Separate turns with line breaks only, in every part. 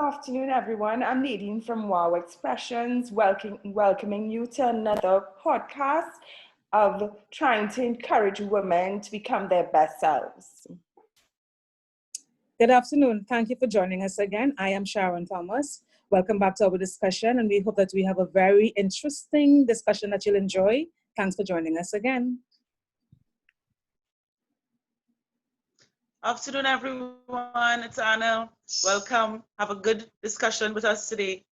afternoon, everyone. I'm Nadine from WoWexpressions, welcoming you to another podcast of trying to encourage women to become their best selves.
Good afternoon. Thank you for joining us again. I am Sharon Thomas. Welcome back to our discussion, and we hope that we have a very interesting discussion that you'll enjoy. Thanks for joining us again.
Afternoon, everyone. It's Anna. Welcome. Have a good discussion with us today.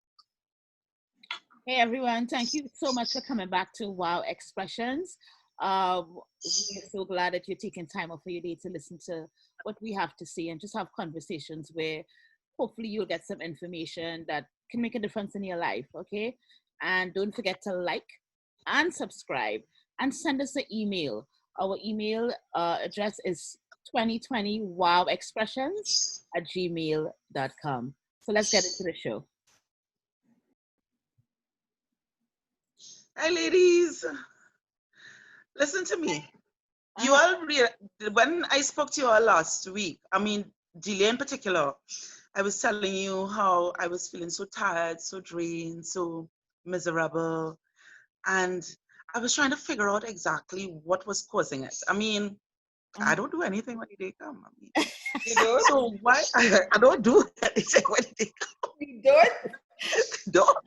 Hey, everyone. Thank you so much for coming back to WoWexpressions. We're so glad that you're taking time off of your day to listen to what we have to say and just have conversations where hopefully you'll get some information that can make a difference in your life, okay? And don't forget to like and subscribe and send us an email. Our email address is 2020wowexpressions@gmail.com. So let's get into the show.
Hi, ladies. Listen to me. You all, when I spoke to you all last week, Delia in particular, I was telling you how I was feeling so tired, so drained, so miserable. And I was trying to figure out exactly what was causing it. I don't do anything when the day come.
You don't?
So why I don't do anything when the day come?
You don't?
Don't.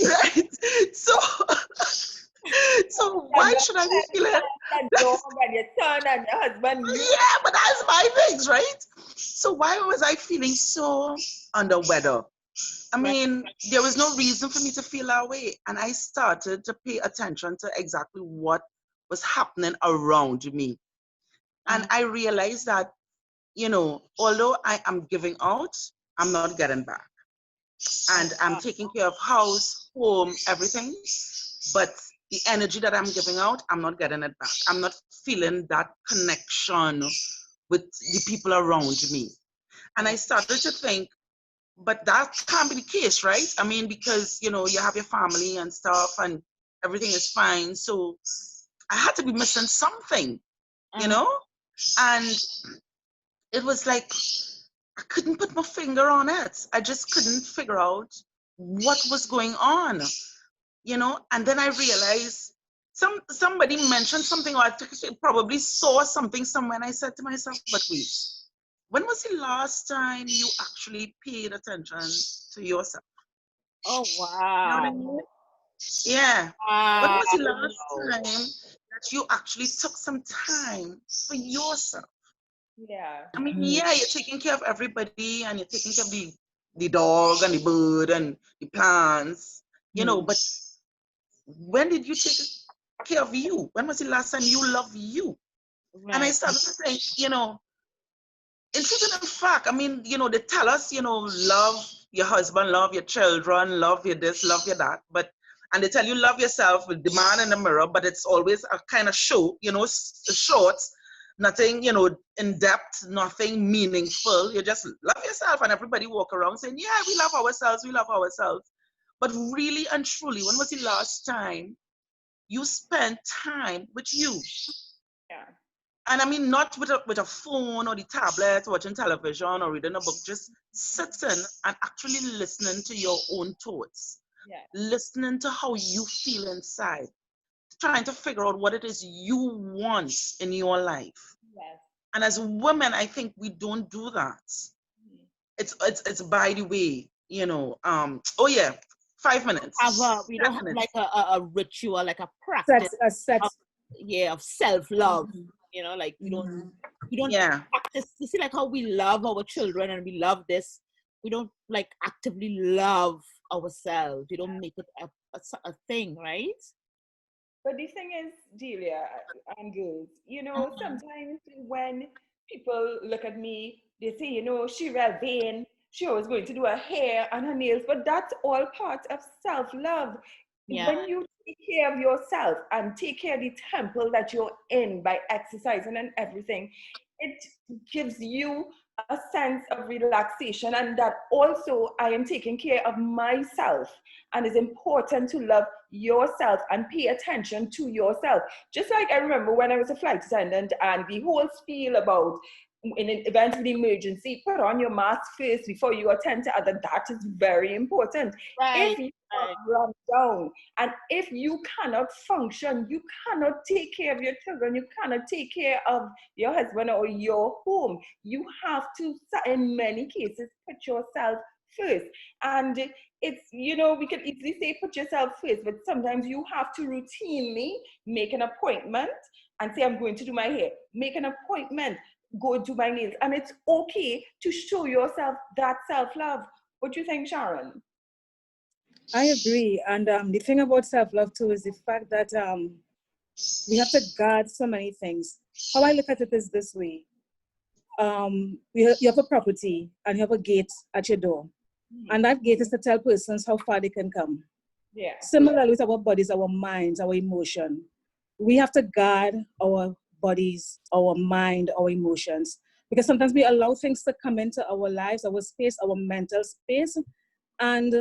Right. So why should I be feeling?
That dog and your son and your husband.
Yeah, but that's my things, right? So why was I feeling so under weather? There was no reason for me to feel that way. And I started to pay attention to exactly what was happening around me. And I realized that, although I am giving out, I'm not getting back. And I'm taking care of house, home, everything. But the energy that I'm giving out, I'm not getting it back. I'm not feeling that connection with the people around me. And I started to think, but that can't be the case, right? Because, you have your family and stuff and everything is fine. So I had to be missing something, And it was like, I couldn't put my finger on it. I just couldn't figure out what was going on, And then I realized somebody mentioned something, or I probably saw something somewhere, and I said to myself, but wait, when was the last time you actually paid attention to yourself?
Oh, wow.
You know what I mean? Yeah. When was the last time that you actually took some time for yourself?
Yeah.
Yeah, you're taking care of everybody and you're taking care of the dog and the bird and the plants, but when did you take care of you? When was the last time you loved you? Right. And I started to think, in truth and in fact, they tell us, love your husband, love your children, love your this, love your that, and they tell you love yourself with the man in the mirror, but it's always a kind of show, short. Nothing, in depth, nothing meaningful. You just love yourself and everybody walk around saying, yeah, we love ourselves. But really and truly, when was the last time you spent time with you?
Yeah.
And not with a phone or the tablet, watching television or reading a book, just sitting and actually listening to your own thoughts. Yeah. Listening to how you feel inside. Trying to figure out what it is you want in your life. Yes. And as women, I think we don't do that. It's by the way, 5 minutes.
We don't have like a ritual, like a practice of self-love. We don't practice. You see, like how we love our children and we love this. We don't like actively love ourselves. We don't make it a thing, right?
But the thing is, Delia and girls, sometimes when people look at me, they say, she real vain, she was going to do her hair and her nails, but that's all part of self-love. Yeah. When you take care of yourself and take care of the temple that you're in by exercising and everything, it gives you a sense of relaxation, and that also I am taking care of myself, and it's important to love yourself and pay attention to yourself. Just like I remember when I was a flight attendant and the whole spiel about in an event of an emergency, put on your mask first before you attend to other. That is very important.
Right.
If you are run down and if you cannot function, you cannot take care of your children, you cannot take care of your husband or your home. You have to, in many cases, put yourself first. And it's, we can easily say put yourself first, but sometimes you have to routinely make an appointment and say, I'm going to do my hair. Make an appointment, go do my nails. And it's okay to show yourself that self-love. What do you think, Sharon?
I agree. And the thing about self-love too is the fact that we have to guard so many things. How I look at it is this way. You have a property and you have a gate at your door. And that gate is to tell persons how far they can come.
Yeah.
Similarly with our bodies, our minds, our emotion. We have to guard our bodies, our mind, our emotions. Because sometimes we allow things to come into our lives, our space, our mental space, and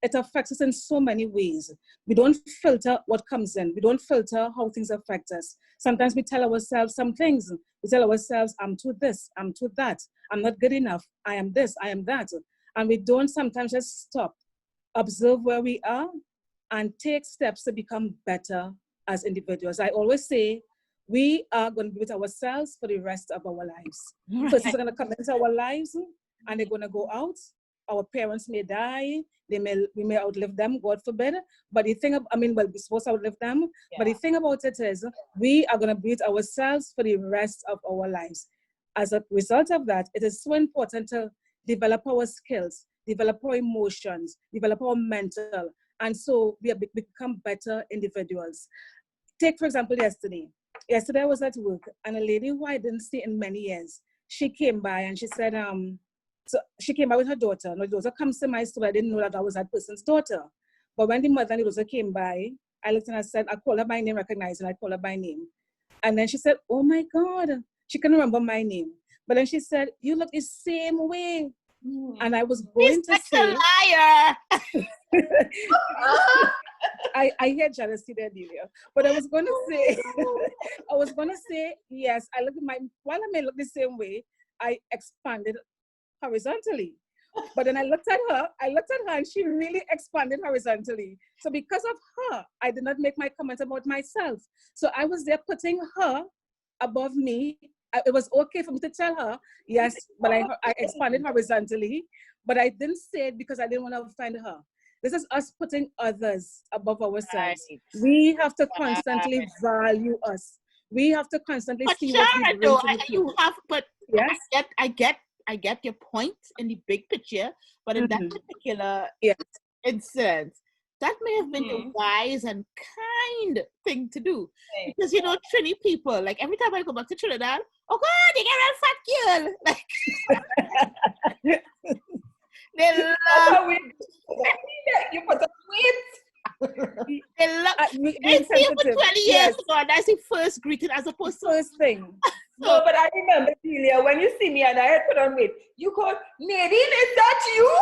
it affects us in so many ways. We don't filter what comes in. We don't filter how things affect us. Sometimes we tell ourselves some things. We tell ourselves, I'm too this, I'm too that. I'm not good enough. I am this, I am that. And we don't sometimes just stop, observe where we are, and take steps to become better as individuals. I always say, we are going to be with ourselves for the rest of our lives.
Right.
Persons are going to come into our lives and they're going to go out. Our parents may die. We may outlive them, God forbid. But the thing, we're supposed to outlive them. Yeah. But the thing about it is, we are going to be with ourselves for the rest of our lives. As a result of that, it is so important to develop our skills, develop our emotions, develop our mental. And so we become better individuals. Take, for example, yesterday. Yesterday I was at work and a lady who I didn't see in many years, she came by and she said, so she came by with her daughter. And her daughter comes to my store. I didn't know that I was that person's daughter. But when the mother and the daughter came by, I looked and I said, I called her by name, recognized, and I called her by name. And then she said, oh my God, she couldn't remember my name. But then she said, you look the same way. And I was going to say,
a liar.
I hear jealousy there, Delia. But I was going to say, yes, while I may look the same way, I expanded horizontally. But then I looked at her and she really expanded horizontally. So because of her, I did not make my comment about myself. So I was there putting her above me. It was okay for me to tell her, yes, but I expanded horizontally, but I didn't say it because I didn't want to offend her. This is us putting others above ourselves. Right. We have to constantly value us. We have to constantly see what we bring to the people.
Yes. I get your point in the big picture, but in that particular instance, that may have been the wise and kind thing to do. Because, Trini people, like every time I go back to Trinidad, oh God, you get a fat girl. Like, they love
you put on weight.
They love it's here for 20 years ago. That's the first greeting as opposed to
first thing.
No, but I remember, Delia, when you see me and I had put on weight, you called, Nadine, is that you?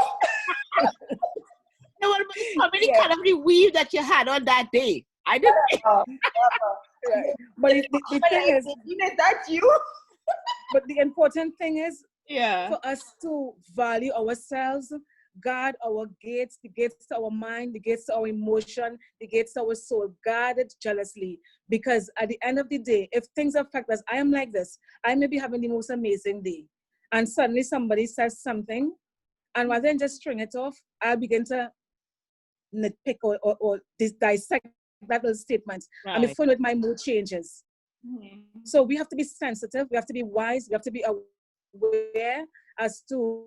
No, but how many kind of the weave that you had on that day? I didn't.
Right. But the thing is,
that you?
But the important thing is
for
us to value ourselves, guard our gates, the gates to our mind, the gates to our emotion, the gates to our soul. Guard it jealously. Because at the end of the day, if things affect us, I am like this. I may be having the most amazing day. And suddenly somebody says something, and rather than just string it off, I'll begin to nitpick or dissect that little statement. Right. And before with my mood changes. So we have to be sensitive, we have to be wise, we have to be aware as to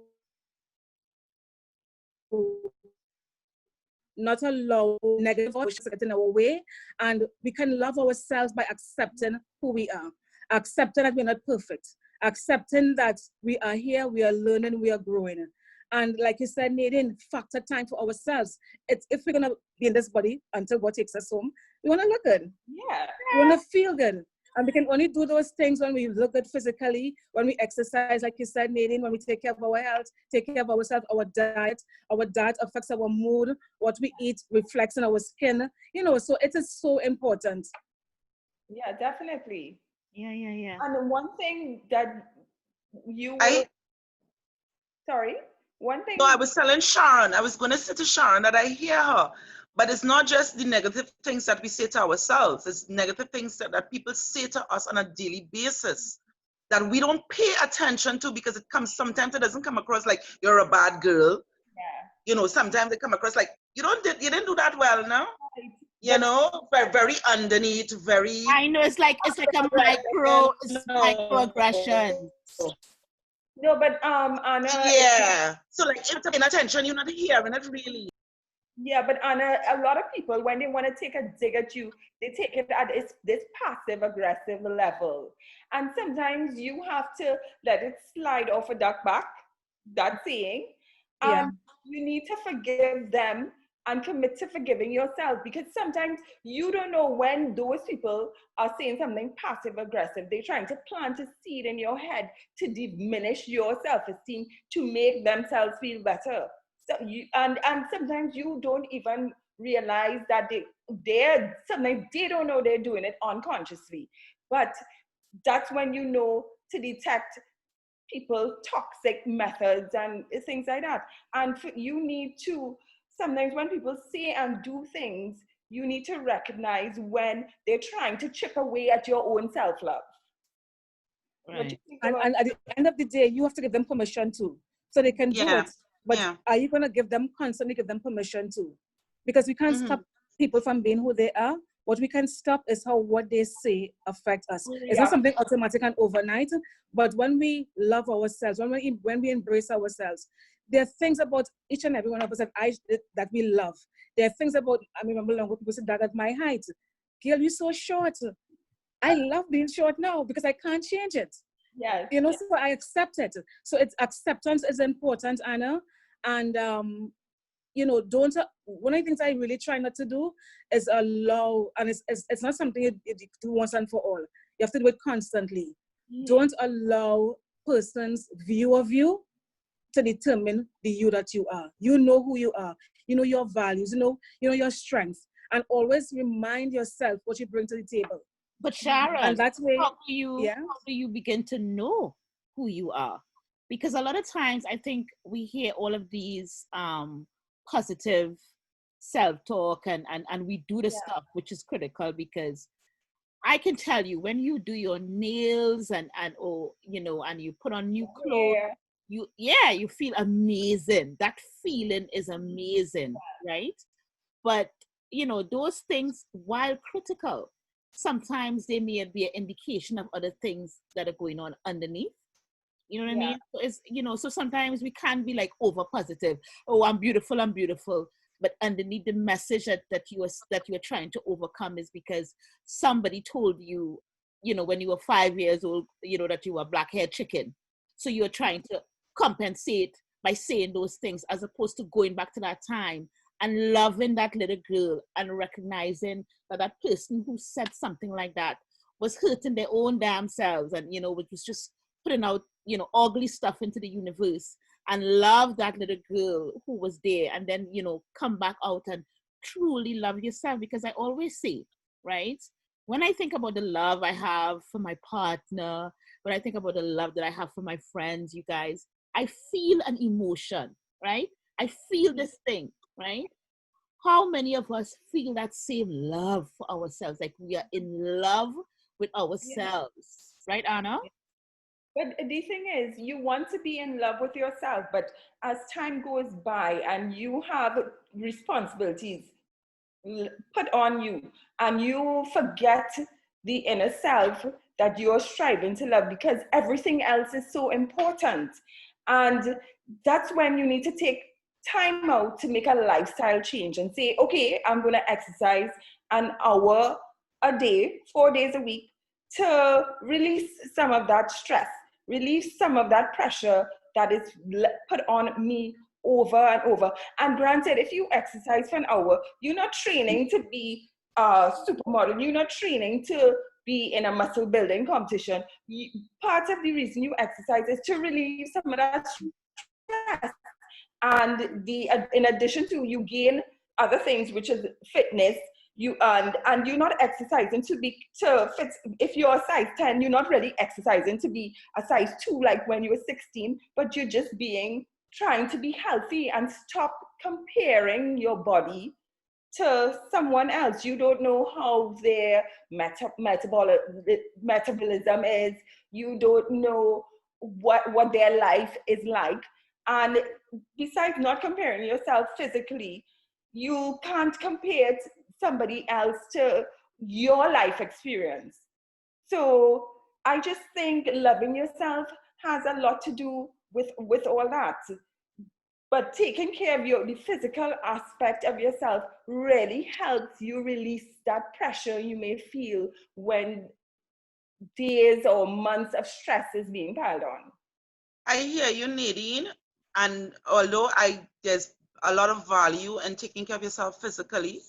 not allow negative emotions to get in our way. And we can love ourselves by accepting who we are, accepting that we're not perfect, accepting that we are here, we are learning, we are growing. And like you said, Nadine, factor time for ourselves. It's if we're going to be in this body until God takes us home, we want to look good.
Yeah.
We want to feel good. And we can only do those things when we look good physically, when we exercise, like you said, Nadine, when we take care of our health, take care of ourselves, our diet. Our diet affects our mood. What we eat reflects on our skin. So it is so important.
Yeah, definitely.
Yeah.
And the one thing that you will,
I
sorry, one thing.
No, I was telling Sharon, I was going to say to Sharon that I hear her, but it's not just the negative things that we say to ourselves, it's negative things that people say to us on a daily basis that we don't pay attention to because sometimes it doesn't come across like you're a bad girl.
Yeah.
You know, sometimes it come across like you didn't do that well, no?
Right.
You know, very, very underneath, very
I know it's like a microaggression.
No, but Anna,
yeah. So like if you're paying attention, you're not hearing it really.
yeah, but Anna, a lot of people when they want to take a dig at you, they take it at this passive aggressive level, and sometimes you have to let it slide off a duck back. That saying,
Yeah.
and you need to forgive them and commit to forgiving yourself because sometimes you don't know when those people are saying something passive aggressive. They're trying to plant a seed in your head to diminish your self-esteem to make themselves feel better. So and sometimes you don't even realize that they're sometimes they don't know they're doing it unconsciously. But that's when you know to detect people toxic methods and things like that. And you need to sometimes when people say and do things, you need to recognize when they're trying to chip away at your own self-love. What do
Right.
you think
And,
about?
and at the end of the day, you have to give them permission to, so they can do
Yeah.
it. But
Yeah.
are you going to constantly give them permission to? Because we can't
Mm-hmm.
stop people from being who they are. What we can stop is how what they say affect us. It's not
Yeah,
something automatic and overnight, but when we love ourselves, when we embrace ourselves, there are things about each and every one of us that we love. There are things about, I remember long ago people said that at my height. Girl, you're so short. I love being short now because I can't change it.
yes,
So I accept it. So it's acceptance is important, Anna. And don't one of the things I really try not to do is allow, and it's not something you do once and for all. You have to do it constantly. Don't allow person's view of you to determine the you that you are. You know who you are. You know your values. You know your strengths, and always remind yourself what you bring to the table.
But Sharon,
And that way, yeah.
how do you begin to know who you are? Because a lot of times I think we hear all of these positive self-talk and we do the
yeah,
stuff which is critical because I can tell you when you do your nails and you put on new clothes,
yeah,
you feel amazing. That feeling is amazing, right? But those things, while critical, sometimes they may be an indication of other things that are going on underneath. You know what I
yeah,
mean? So it's so sometimes we can't be like over positive. Oh, I'm beautiful, I'm beautiful. But underneath the message that you are trying to overcome is because somebody told you, when you were 5 years old, that you were a black-haired chicken. So you're trying to compensate by saying those things as opposed to going back to that time and loving that little girl and recognizing that that person who said something like that was hurting their own damn selves and which was just putting out ugly stuff into the universe, and love that little girl who was there, and then come back out and truly love yourself. Because I always say, right, when I think about the love I have for my partner, when I think about the love that I have for my friends, you guys, I feel an emotion, right? I feel this thing, right? How many of us feel that same love for ourselves, like we are in love with
yeah.
ourselves, right, Anna?
But the thing is, you want to be in love with yourself, but as time goes by and you have responsibilities put on you and you forget the inner self that you're striving to love because everything else is so important. And that's when you need to take time out to make a lifestyle change and say, okay, I'm going to exercise an hour a day, 4 days a week to release some of that stress, release some of that pressure that is put on me over and over. And granted, if you exercise for an hour, you're not training to be a supermodel, you're not training to be in a muscle building competition. Part of the reason you exercise is to relieve some of that stress. And in addition to you gain other things, which is fitness, and you're not exercising to fit. If you're a size 10, you're not really exercising to be a size 2 like when you were 16, but you're just trying to be healthy and stop comparing your body to someone else. You don't know how their metabolism is. You don't know what their life is like. And besides not comparing yourself physically, you can't compare somebody else to your life experience. So I just think loving yourself has a lot to do with all that. But taking care of the physical aspect of yourself really helps you release that pressure you may feel when days or months of stress is being piled on.
I hear you, Nadine. And although there's a lot of value in taking care of yourself physically,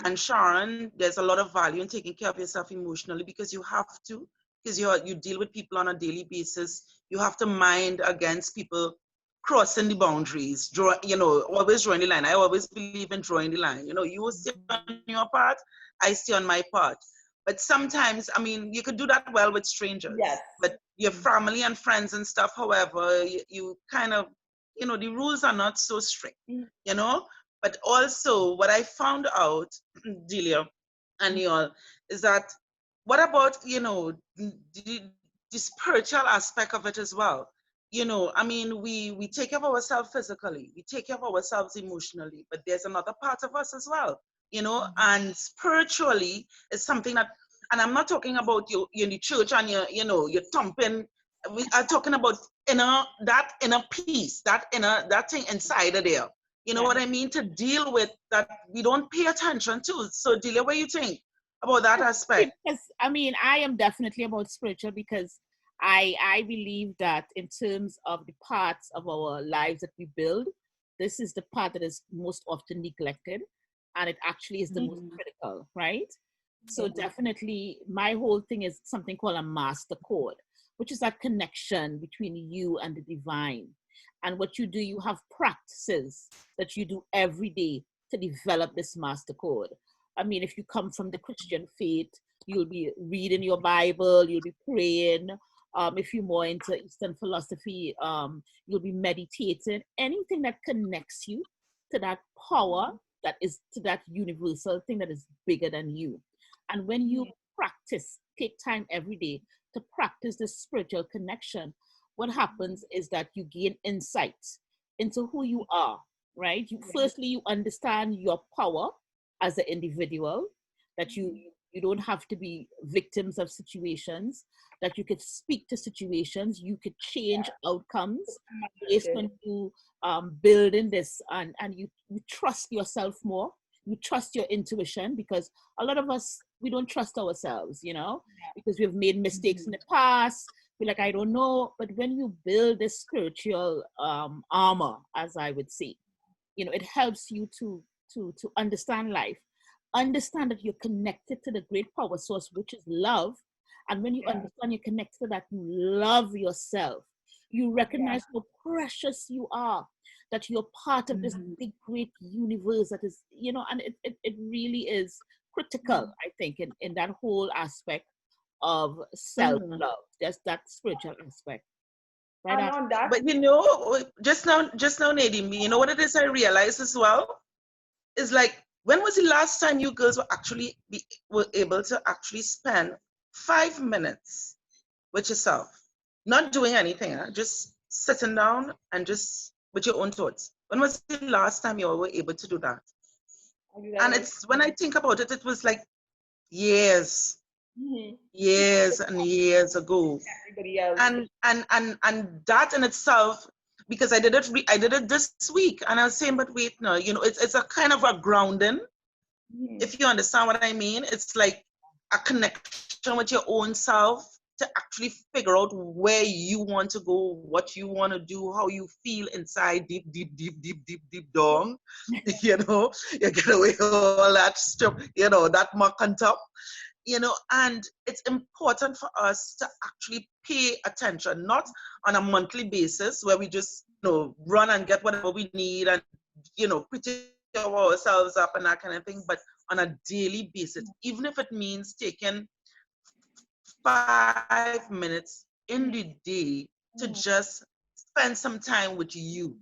and Sharon, there's a lot of value in taking care of yourself emotionally, because you have to, because you deal with people on a daily basis. You have to mind against people crossing the boundaries, always drawing the line. I always believe in drawing the line. You stay on your part, I stay on my part. But sometimes, I mean, you could do that well with strangers.
Yes.
But your family and friends and stuff, however, you kind of, the rules are not so strict, But also, what I found out, Delia and y'all, is that what about, the spiritual aspect of it as well? I mean, we take care of ourselves physically, we take care of ourselves emotionally, but there's another part of us as well, and spiritually is something that, and I'm not talking about you in the church and you're thumping. We are talking about that inner peace, that thing inside of there. You know what I mean? To deal with that we don't pay attention to. So, Delia, what do you think about that aspect?
Because, I mean, I am definitely about spiritual, because I believe that in terms of the parts of our lives that we build, this is the part that is most often neglected, and it actually is the most critical, right? So definitely my whole thing is something called a master code, which is that connection between you and the divine. And what you do, you have practices that you do every day to develop this master code. I mean, if you come from the Christian faith, you'll be reading your Bible, you'll be praying. If you're more into Eastern philosophy, you'll be meditating. Anything that connects you to that power, that is to that universal thing that is bigger than you. And when you practice, take time every day to practice this spiritual connection, what happens is that you gain insight into who you are, right? Firstly, you understand your power as an individual, that you don't have to be victims of situations, that you could speak to situations, you could change outcomes based on you building this, and you trust yourself more, you trust your intuition, because a lot of us, we don't trust ourselves, because we've made mistakes in the past. We're like, I don't know. But when you build this spiritual armor, as I would say, it helps you to understand life, understand that you're connected to the great power source, which is love. And when you understand you're connected to that, you love yourself. You recognize how precious you are, that you're part of this big, great universe that is, and it really is critical, I think, in that whole aspect of self-love. Just that spiritual aspect.
Right on that.
But just now, Nadine, you know what it is I realized as well? Is like, when was the last time you girls were able to actually spend 5 minutes with yourself? Not doing anything, just sitting down and just with your own thoughts. When was the last time you were able to do that? And it's, when I think about it, it was like years, years and years ago.
Everybody else.
And that in itself, because I did it this week, and I was saying, but wait, no, it's a kind of a grounding, if you understand what I mean. It's like a connection with your own self, to actually figure out where you want to go, what you want to do, how you feel inside, deep down. You get away all that stuff, that muck on top. And it's important for us to actually pay attention, not on a monthly basis where we just, run and get whatever we need and, pretty ourselves up and that kind of thing. But on a daily basis, even if it means taking 5 minutes in the day to just spend some time with you,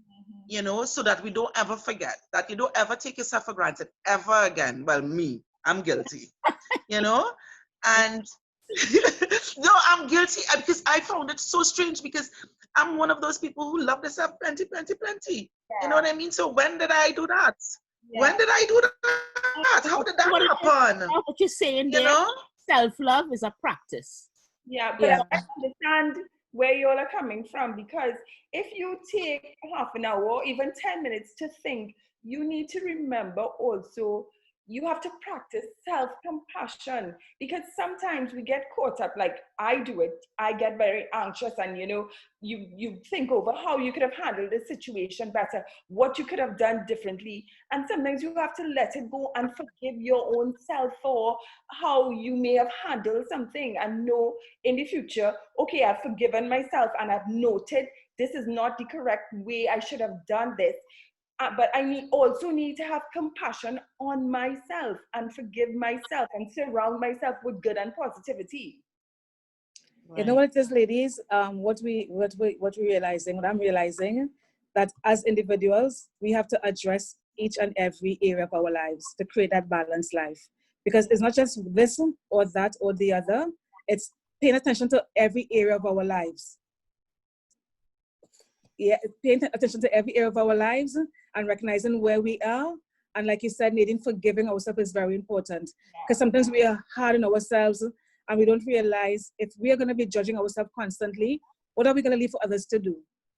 so that we don't ever forget, that you don't ever take yourself for granted ever again. Well, me, I'm guilty, and no, I'm guilty because I found it so strange because I'm one of those people who love themselves plenty, plenty, plenty. You know what I mean? So when did I do that? When did I do that? How did that happen?
What you're saying
You
there,
know?
self-love is a practice.
Yeah, but I understand where you all are coming from, because if you take half an hour or even 10 minutes to think, you need to remember also you have to practice self-compassion, because sometimes we get caught up, like I do it. I get very anxious, and you think over how you could have handled the situation better, what you could have done differently, and sometimes you have to let it go and forgive your own self for how you may have handled something, and know in the future, okay, I've forgiven myself and I've noted this is not the correct way, I should have done this. But I also need to have compassion on myself and forgive myself and surround myself with good and positivity.
Right. You know what it is, ladies? What I'm realizing, that as individuals, we have to address each and every area of our lives to create that balanced life. Because it's not just this or that or the other. It's paying attention to every area of our lives. Yeah, paying attention to every area of our lives and recognizing where we are. And like you said, Nadine, forgiving ourselves is very important. Because sometimes we are hard on ourselves and we don't realize, if we are going to be judging ourselves constantly, what are we going to leave for others to do?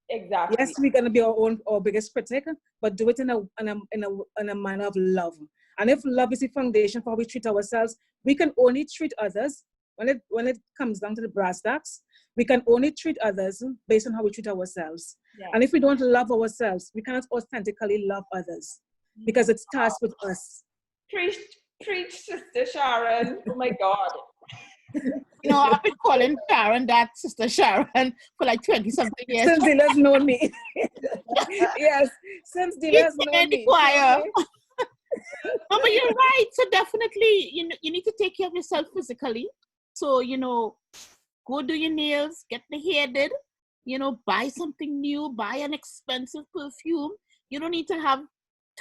Exactly.
Yes, we're going to be our biggest critic, but do it in a manner of love. And if love is the foundation for how we treat ourselves, we can only treat others, when it comes down to the brass tacks, we can only treat others based on how we treat ourselves. Yeah. And if we don't love ourselves, we cannot authentically love others, because it starts with us.
Preach, Sister Sharon. Oh my God.
I've been calling Sharon that Sister Sharon for like 20-something years.
Since Delia's known me. Yes, since Delia's known me.
Choir. No, but you're right. So definitely, you need to take care of yourself physically. So, go do your nails, get the hair did, buy something new, buy an expensive perfume. You don't need to have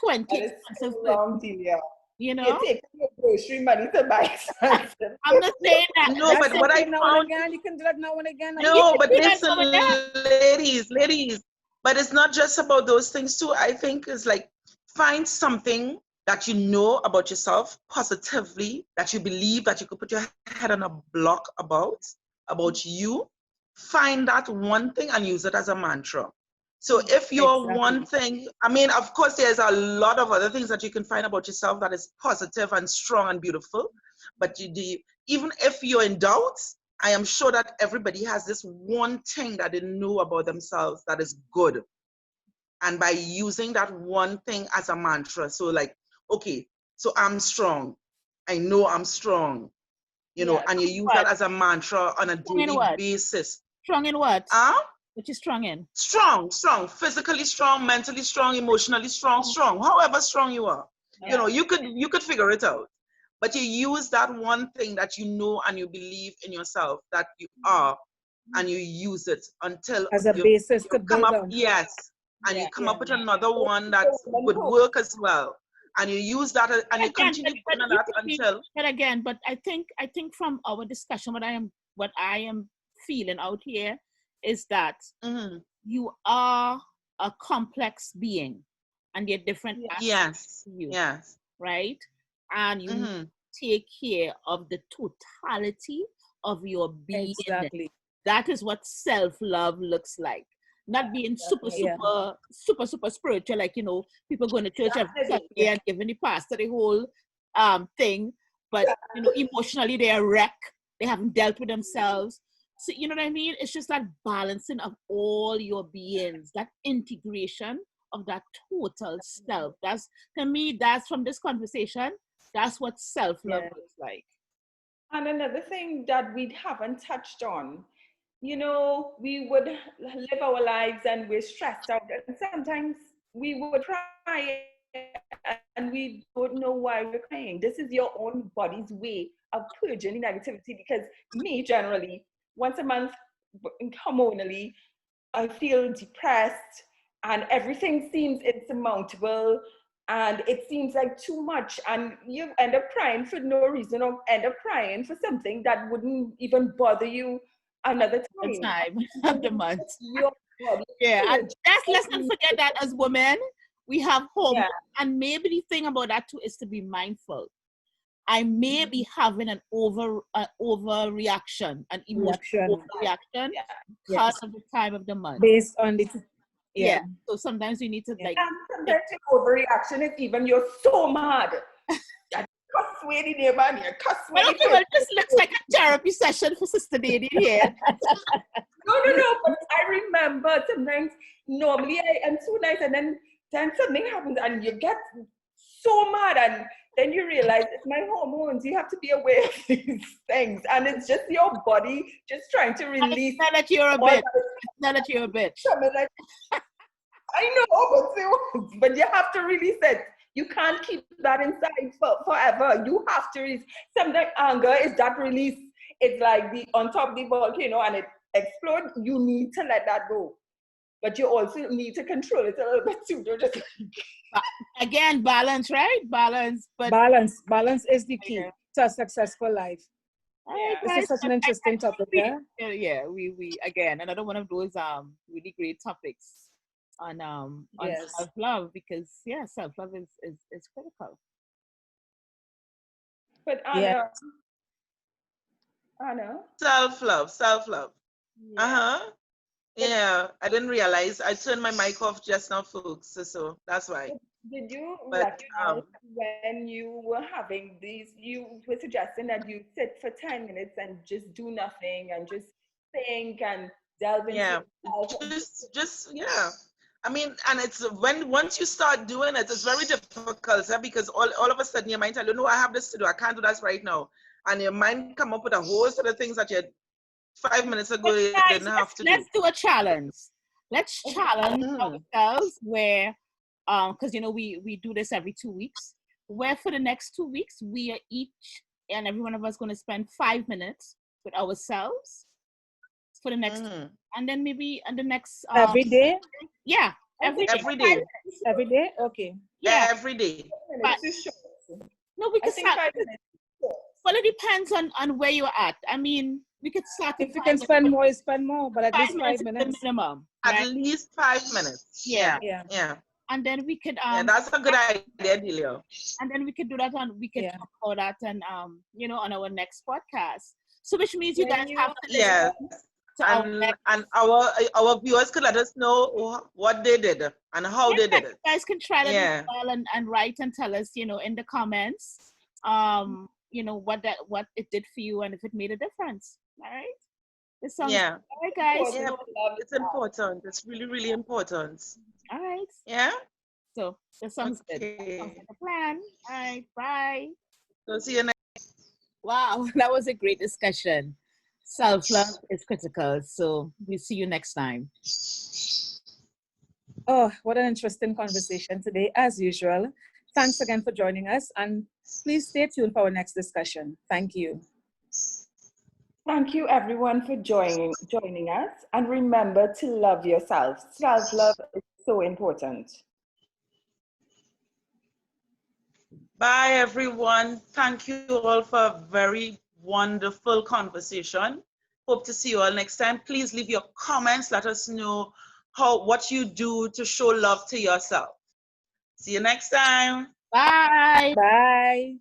20 expensive
perfumes. Delia.
You
take your grocery money to buy expensive.
I'm not saying that.
No, but what I found,
again, you can do that now and again.
No, but listen, ladies, but it's not just about those things too. I think it's like, find something that you know about yourself positively, that you believe that you could put your head on a block about you. Find that one thing and use it as a mantra. So if your one thing, I mean, of course, there's a lot of other things that you can find about yourself that is positive and strong and beautiful. But even if you're in doubt, I am sure that everybody has this one thing that they know about themselves that is good. And by using that one thing as a mantra, so like, okay, so I'm strong. I know I'm strong, and you use that as a mantra on a daily basis.
Strong in what? What you strong in?
Strong, physically strong, mentally strong, emotionally strong. However strong you are, you could figure it out. But you use that one thing that you know and you believe in yourself that you are, and you use it until
as a basis to
come
build
up.
on.
Yes, and you come up with another one that would work as well, and you use that and you continue putting on that until.
But I think from our discussion, what I am feeling out here is that you are a complex being, and you're different aspects to you.
Yes.
Right? And you take care of the totality of your being.
Exactly.
That is what self-love looks like. Not being super spiritual, like, people going to church every Sunday and giving the pastor the whole thing. But, emotionally they're a wreck. They haven't dealt with themselves. So, you know what I mean? It's just that balancing of all your beings, that integration of that total self. That's, to me, that's from this conversation, that's what self-love looks like.
And another thing that we haven't touched on, we would live our lives and we're stressed out, and sometimes we would cry and we don't know why we're crying. This is your own body's way of purging the negativity, because me, generally, once a month, hormonally, I feel depressed and everything seems insurmountable and it seems like too much, and you end up crying for no reason, or end up crying for something that wouldn't even bother you another
The
time.
time of the month.
Your body
Yeah, and
purge.
let's not forget that as women, we have hormones,
Yeah.
and maybe the thing about that too is to be mindful. I may be having an overreaction, an emotional overreaction
Yeah.
because of the time of the month.
Based on the
Yeah. So sometimes you need to like.
And sometimes your overreaction is even you're so mad. That cuss way the neighbor and you cuss way the
Okay, well, this looks like a therapy session for Sister Nadine here.
No, but I remember sometimes, normally I am so nice, and then something happens and you get so mad, and then you realize it's my hormones. You have to be aware of these things, and it's just your body just trying to release.
Now that you're a bitch. Now that you're a bitch.
Like, I know, but you have to release it. You can't keep that inside forever. You have to release. Sometimes anger is that release. It's like on top of the volcano and it explodes. You need to let that go. But you also need to control it a little bit too. Don't just
again, balance, right? Balance. But
balance is the key to a successful life.
Yeah.
This is such an interesting topic.
Yeah, we again, another one of those really great topics on self-love, because self-love is critical.
But Anna,
self-love. Yeah, I didn't realize. I turned my mic off just now, folks. So that's why.
Did you recognize when you were having these, you were suggesting that you sit for 10 minutes and just do nothing and just think and delve into
yourself? I mean, and it's once you start doing it, it's very difficult, because all of a sudden your mind tells you, no, I have this to do, I can't do that right now. And your mind come up with a whole set of things that you 5 minutes ago you didn't have to do.
Let's do a challenge. Let's challenge ourselves where, because we do this every 2 weeks, where for the next 2 weeks we are each and every one of us going to spend 5 minutes with ourselves for the next, and then maybe the next
every day.
Yeah, every day.
Every day. Okay.
Yeah, every day.
No, because well, it depends on where you're at. I mean, we could start.
If you can spend more, spend more, but at least 5 minutes.
The minimum.
At least 5 minutes. Yeah.
And then we could
that's a good idea, Delia.
And then we could do that, and we could talk about that, and on our next podcast. So which means you guys have to listen.
And our viewers could let us know what they did and how they did it.
You guys can try that as well, and write and tell us, in the comments, what it did for you and if it made a difference. All right. This sounds all right, guys.
Yeah, it's important. It's really, really important.
All right.
Yeah.
So this sounds good. That sounds like a plan. All right. Bye.
So see you next.
Wow, that was a great discussion. Self-love is critical. So we'll see you next time.
Oh, what an interesting conversation today, as usual. Thanks again for joining us, and please stay tuned for our next discussion. Thank you.
Thank you, everyone, for joining us. And remember to love yourself. Self-love is so important.
Bye, everyone. Thank you all for a very wonderful conversation. Hope to see you all next time. Please leave your comments. Let us know what you do to show love to yourself. See you next time.
Bye.
Bye.